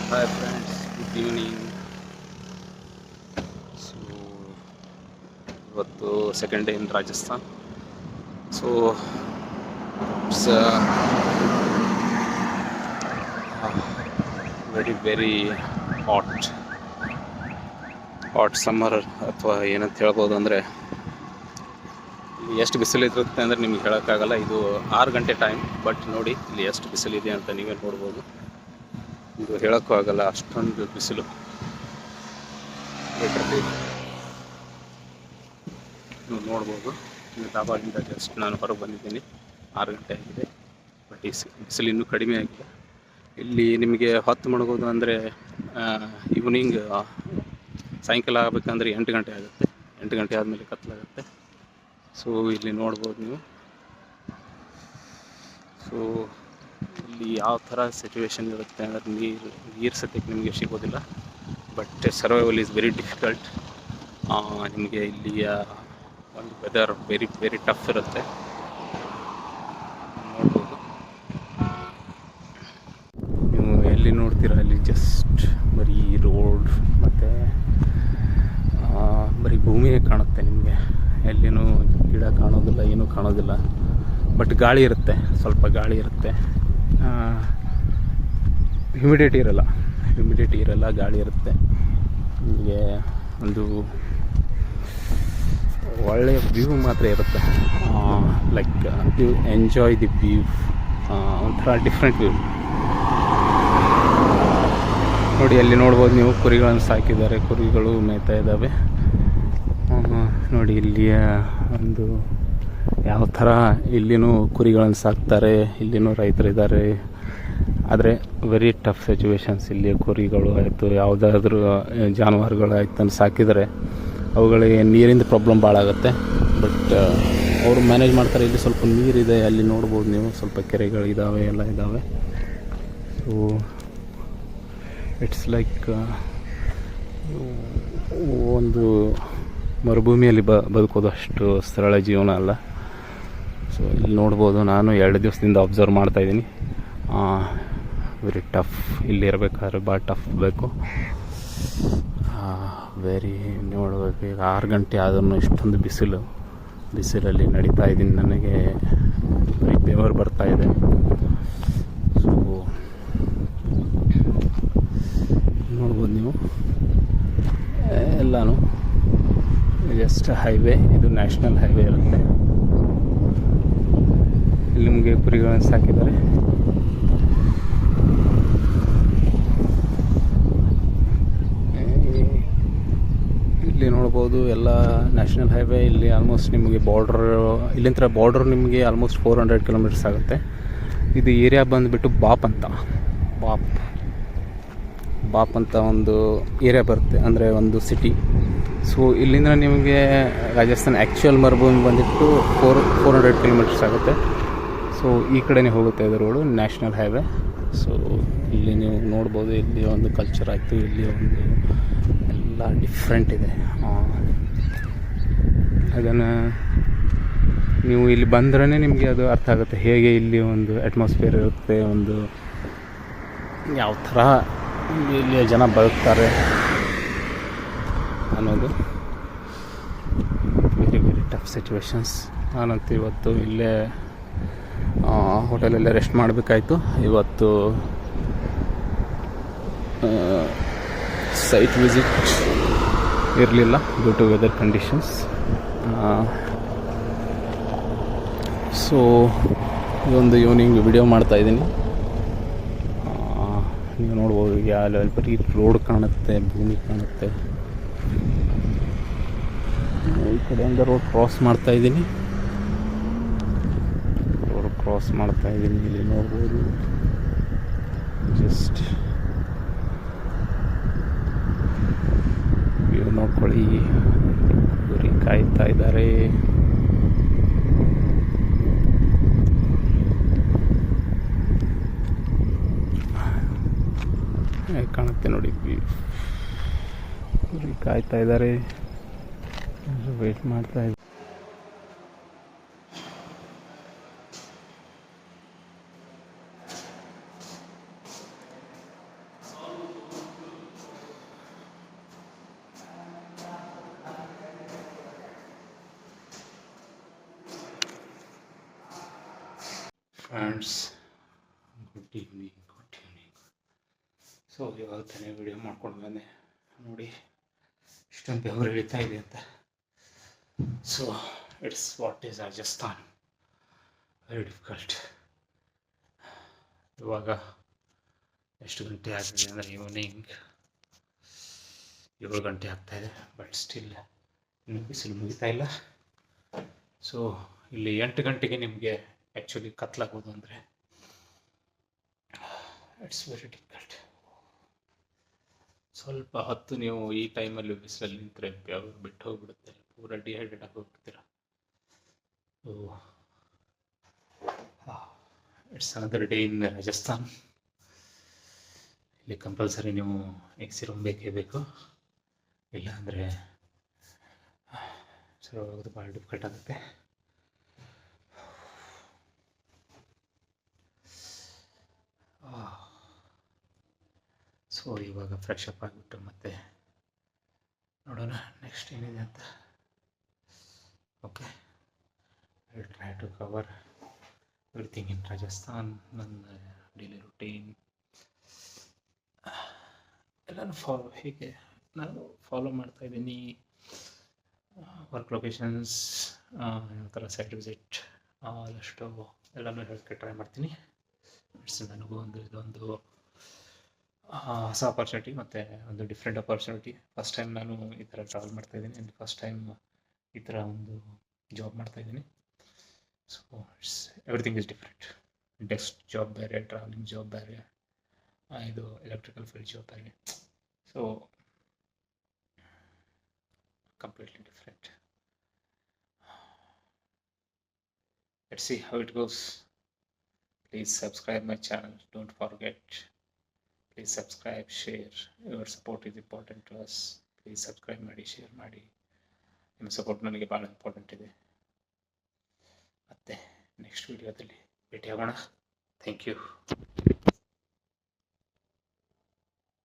Hi friends, good evening. So ಇವತ್ತು second day in Rajasthan. So it's very hot summer ಅಥವಾ ಏನಂತ ಹೇಳ್ಬೋದು. ಅಂದರೆ ಎಷ್ಟು ಬಿಸಿಲಿರುತ್ತೆ ಅಂದರೆ ನಿಮ್ಗೆ ಹೇಳೋಕ್ಕಾಗಲ್ಲ. ಇದು 6 ಗಂಟೆ ಟೈಮ್, ಬಟ್ ನೋಡಿ ಇಲ್ಲಿ ಎಷ್ಟು ಬಿಸಿಲಿದೆ ಅಂತ ನೀವೇ ನೋಡ್ಬೋದು. ಇದು ಹೇಳೋಕ್ಕೂ ಆಗಲ್ಲ, ಅಷ್ಟೊಂದು ಬಿಸಿಲು. ನೀವು ನೋಡ್ಬೋದು, ಡಾಬಾದಿಂದ ಜಸ್ಟ್ ನಾನು ಹೊರಗೆ ಬಂದಿದ್ದೀನಿ. 6 ಗಂಟೆ ಆಗಿದೆ, ಬಟ್ ಈ ಬಿಸಿಲು ಇನ್ನೂ ಕಡಿಮೆ ಆಗಿದೆ. ಇಲ್ಲಿ ನಿಮಗೆ ಹೊತ್ತು ಮಡಗೋದು ಅಂದರೆ ಈವ್ನಿಂಗ್ ಸಾಯಂಕಾಲ ಆಗಬೇಕಂದ್ರೆ 8 ಗಂಟೆ ಆಗುತ್ತೆ. 8 ಗಂಟೆ ಆದಮೇಲೆ ಕತ್ತಲಾಗುತ್ತೆ. ಸೊ ಇಲ್ಲಿ ನೋಡ್ಬೋದು ನೀವು. ಸೊ ಇಲ್ಲಿ ಯಾವ ಥರ ಸಿಚುವೇಶನ್ ಇರುತ್ತೆ ಅಂದರೆ ನೀರು ಸದ್ಯಕ್ಕೆ ನಿಮಗೆ ಸಿಗೋದಿಲ್ಲ. But survival is very difficult. ನಿಮಗೆ ಇಲ್ಲಿಯ ಒಂದು ವೆದರ್ ವೆರಿ ಟಫ್ ಇರುತ್ತೆ. ನೋಡ್ಬೋದು ನೀವು ಎಲ್ಲಿ ನೋಡ್ತೀರಾ, ಅಲ್ಲಿ ಜಸ್ಟ್ ಬರೀ ರೋಡ್ ಮತ್ತು ಬರೀ ಭೂಮಿಯೇ ಕಾಣುತ್ತೆ ನಿಮಗೆ. ಎಲ್ಲಿನೂ ಗಿಡ ಕಾಣೋದಿಲ್ಲ, ಏನೂ ಕಾಣೋದಿಲ್ಲ. ಬಟ್ ಗಾಳಿ ಇರುತ್ತೆ, ಸ್ವಲ್ಪ ಗಾಳಿ ಇರುತ್ತೆ. ಹ್ಯುಮಿಡಿಟಿ ಇರಲ್ಲ, ಗಾಳಿ ಇರುತ್ತೆ. ನಿಮಗೆ ಒಂದು ಒಳ್ಳೆಯ ವ್ಯೂ ಮಾತ್ರ ಇರುತ್ತೆ. Like you enjoy the view. ಒಂಥರ ಡಿಫ್ರೆಂಟ್ ವ್ಯೂ. ನೋಡಿ ಅಲ್ಲಿ ನೋಡ್ಬೋದು ನೀವು, ಕುರಿಗಳನ್ನು ಸಾಕಿದ್ದಾರೆ, ಕುರಿಗಳು ಮೇಯ್ತಾ ಇದ್ದಾವೆ. ನೋಡಿ ಇಲ್ಲಿಯ ಒಂದು ಯಾವ ಥರ ಇಲ್ಲಿನೂ ಕುರಿಗಳನ್ನು ಸಾಕ್ತಾರೆ, ಇಲ್ಲಿನೂ ರೈತರಿದ್ದಾರೆ. ಆದರೆ ವೆರಿ ಟಫ್ ಸಿಚುವೇಶನ್ಸ್. ಇಲ್ಲಿ ಕುರಿಗಳು ಆಯಿತು, ಯಾವುದಾದ್ರೂ ಜಾನುವಾರುಗಳಾಯ್ತು ಸಾಕಿದರೆ ಅವುಗಳಿಗೆ ನೀರಿಂದ ಪ್ರಾಬ್ಲಮ್ ಭಾಳ ಆಗುತ್ತೆ. ಬಟ್ ಅವರು ಮ್ಯಾನೇಜ್ ಮಾಡ್ತಾರೆ. ಇಲ್ಲಿ ಸ್ವಲ್ಪ ನೀರಿದೆ, ಅಲ್ಲಿ ನೋಡ್ಬೋದು ನೀವು, ಸ್ವಲ್ಪ ಕೆರೆಗಳಿದ್ದಾವೆ, ಎಲ್ಲ ಇದ್ದಾವೆ. ಸೊ ಇಟ್ಸ್ ಲೈಕ್ ಒಂದು ಮರುಭೂಮಿಯಲ್ಲಿ ಬದುಕೋದು ಅಷ್ಟು ಸರಳ ಜೀವನ ಅಲ್ಲ. ಸೊ ಇಲ್ಲಿ ನೋಡ್ಬೋದು, ನಾನು 2 ದಿವಸದಿಂದ ಅಬ್ಸರ್ವ್ ಮಾಡ್ತಾಯಿದ್ದೀನಿ. Very tough. ಇಲ್ಲಿ ಇರಬೇಕಾದ್ರೆ ಭಾಳ ಟಫ್ ಬೇಕು. ನೋಡಬೇಕು. ಈಗ 6 ಗಂಟೆ ಆದ್ರೂ ಇಷ್ಟೊಂದು ಬಿಸಿಲಲ್ಲಿ ನಡೀತಾ ಇದ್ದೀನಿ. ನನಗೆ ಬೆವರು ಬರ್ತಾಯಿದೆ. ಸೊ ನೋಡ್ಬೋದು ನೀವು ಎಲ್ಲನೂ ಜಸ್ಟ್ ಹೈವೇ. ಇದು ನ್ಯಾಷನಲ್ ಹೈವೇ ಇರುತ್ತೆ. ಇಲ್ಲಿ ನಿಮಗೆ ಕುರಿಗಳನ್ನು ಸಾಕಿದ್ದಾರೆ. ಇಲ್ಲಿ ನೋಡ್ಬೋದು ಎಲ್ಲ ನ್ಯಾಷನಲ್ ಹೈವೇ. ಇಲ್ಲಿ ಆಲ್ಮೋಸ್ಟ್ ನಿಮಗೆ ಬಾರ್ಡ್ರ್ ನಿಮಗೆ ಆಲ್ಮೋಸ್ಟ್ 400 ಕಿಲೋಮೀಟರ್ಸ್ ಆಗುತ್ತೆ. ಇದು ಏರಿಯಾ ಬಂದುಬಿಟ್ಟು ಬಾಪ್ ಅಂತ ಒಂದು ಏರಿಯಾ ಬರುತ್ತೆ, ಅಂದರೆ ಒಂದು ಸಿಟಿ. ಸೊ ಇಲ್ಲಿಂದ ನಿಮಗೆ ರಾಜಸ್ಥಾನ್ ಆ್ಯಕ್ಚುಯಲ್ ಮರುಭೂಮಿ ಬಂದಿಟ್ಟು 400 ಕಿಲೋಮೀಟರ್ಸ್ ಆಗುತ್ತೆ. ಸೊ ಈ ಕಡೆನೇ ಹೋಗುತ್ತೆ ಇದು ರೋಡು, ನ್ಯಾಷನಲ್ ಹೈವೇ. ಸೊ ಇಲ್ಲಿ ನೀವು ನೋಡ್ಬೋದು, ಇಲ್ಲಿ ಒಂದು ಕಲ್ಚರ್ ಆಯಿತು, ಇಲ್ಲಿ ಒಂದು ಎಲ್ಲ ಡಿಫ್ರೆಂಟ್ ಇದೆ. ಅದನ್ನು ನೀವು ಇಲ್ಲಿ ಬಂದ್ರೇ ನಿಮಗೆ ಅದು ಅರ್ಥ ಆಗುತ್ತೆ, ಹೇಗೆ ಇಲ್ಲಿ ಒಂದು ಅಟ್ಮಾಸ್ಫಿಯರ್ ಇರುತ್ತೆ, ಒಂದು ಯಾವ ಥರ ಇಲ್ಲಿ ಜನ ಬದುಕ್ತಾರೆ ಅನ್ನೋದು. Very tough situations. ನಾನಂತೂ ಇವತ್ತು ಇಲ್ಲೇ ಹೋಟೆಲಲ್ಲೇ ರೆಸ್ಟ್ ಮಾಡಬೇಕಾಯ್ತು. ಇವತ್ತು ಸೈಟ್ ವಿಸಿಟ್ ಇರಲಿಲ್ಲ due to weather conditions. So ಇದೊಂದು ಈವ್ನಿಂಗ್ ವಿಡಿಯೋ ಮಾಡ್ತಾಯಿದ್ದೀನಿ. ನೀವು ನೋಡ್ಬೋದು, ಅಲ್ಲಿ ಬರೀ ರೋಡ್ ಕಾಣುತ್ತೆ, ಭೂಮಿ ಕಾಣುತ್ತೆ. ಈ ಕಡೆಯಿಂದ ರೋಡ್ ಕ್ರಾಸ್ ಮಾಡ್ತಾಯಿದ್ದೀನಿ. ಇಲ್ಲಿ ನೋಡ್ಬೋದು, ಜಸ್ಟ್ ವ್ಯೂ ನೋಡ್ಕೊಳ್ಳಿ. ಗುರಿ ಕಾಯ್ತಾ ಇದ್ದಾರೆ. ಕಾಣುತ್ತೆ ನೋಡಿ, ಗುರಿ ಕಾಯ್ತಾ ಇದ್ದಾರೆ, ವೇಟ್ ಮಾಡ್ತಾ ಇದ್ದಾರೆ. Friends, good evening. ಸೊ ಇವಾಗ ತಾನೇ ವಿಡಿಯೋ ಮಾಡ್ಕೊಂಡು ಬಂದೆ. ನೋಡಿ ಇಷ್ಟೊಂದು ಬೆವರು ಇಳಿತಾ ಇದೆ ಅಂತ. So it's what is Rajasthan, very difficult. ಇವಾಗ ಎಷ್ಟು ಗಂಟೆ ಆಗ್ತಿದೆ ಅಂದರೆ ಈವ್ನಿಂಗ್ 7 ಗಂಟೆ ಆಗ್ತಾಯಿದೆ. ಬಟ್ ಸ್ಟಿಲ್ ಇನ್ನು ಬಿಸಿಲು ಮುಗಿತಾ ಇಲ್ಲ. ಸೊ ಇಲ್ಲಿ 8 ಗಂಟೆಗೆ ನಿಮಗೆ ಆ್ಯಕ್ಚುಲಿ ಕತ್ಲಾಗೋದು ಅಂದರೆ ಇಟ್ಸ್ ವೆರಿ ಡಿಫಿಕಲ್ಟ್. ಸ್ವಲ್ಪ ಹೊತ್ತು ನೀವು ಈ ಟೈಮಲ್ಲಿ ಬಿಸಿಲಲ್ಲಿ ನಿಂತರೆ ಬೆವರು ಬಿಟ್ಟು ಹೋಗ್ಬಿಡುತ್ತೆ, ಪೂರ ಡಿಹೈಡ್ರೇಟ್ ಆಗಿ ಹೋಗ್ಬಿಡ್ತೀರ. So it's another day in Rajasthan. ಇಲ್ಲಿ ಕಂಪಲ್ಸರಿ ನೀವು ಎಕ್ಸಿ ರೂಮ್ ಬೇಕೇ ಬೇಕು, ಇಲ್ಲ ಅಂದರೆ ಸರ್ ಭಾಳ ಡಿಫಿಕಲ್ಟ್ ಆಗುತ್ತೆ. ಸೊ ಇವಾಗ ಫ್ರೆಶ್ ಅಪ್ ಆಗಿಬಿಟ್ಟು ಮತ್ತೆ ನೋಡೋಣ ನೆಕ್ಸ್ಟ್ ಏನಿದೆ ಅಂತ. Okay, I will try to cover everything in Rajasthan. ನನ್ನ ಡೈಲಿ ರುಟೀನ್ ಎಲ್ಲನೂ ಹೀಗೆ ನಾನು ಫಾಲೋ ಮಾಡ್ತಾಯಿದ್ದೀನಿ. ವರ್ಕ್ ಲೊಕೇಶನ್ಸ್, ಯಾವ ಥರ ಸೈಟ್ ವಿಸಿಟ್, ಆದಷ್ಟು ಎಲ್ಲನೂ ಹೇಳೋಕ್ಕೆ ಟ್ರೈ ಮಾಡ್ತೀನಿ. ನನಗೂ ಇದೊಂದು ಹೊಸ ಅಪರ್ಚುನಿಟಿ ಮತ್ತು ಒಂದು ಡಿಫ್ರೆಂಟ್ ಅಪರ್ಚುನಿಟಿ. ಫಸ್ಟ್ ಟೈಮ್ ನಾನು ಈ ಥರ ಟ್ರಾವೆಲ್ ಮಾಡ್ತಾಯಿದ್ದೀನಿ, ಆ್ಯಂಡ್ ಫಸ್ಟ್ ಟೈಮ್ ಈ ಥರ ಒಂದು ಜಾಬ್ ಮಾಡ್ತಾಯಿದ್ದೀನಿ. So everything is different. Desk job ಬೇರೆ, ಟ್ರಾವೆಲಿಂಗ್ ಜಾಬ್ ಬೇರೆ, ಇದು ಎಲೆಕ್ಟ್ರಿಕಲ್ ಫೀಲ್ಡ್ ಜಾಬ್ ಬೇರೆ. So completely different. Let's see how it goes. Please subscribe my channel, don't forget. Please subscribe, share. Your support is important to us. Please subscribe ಮಾಡಿ, share ಮಾಡಿ. ನಿಮ್ಮ support ನನಗೆ ಭಾಳ important ಇದೆ. ಮತ್ತೆ next ವಿಡಿಯೋದಲ್ಲಿ ಭೇಟಿಯಾಗೋಣ. Thank you.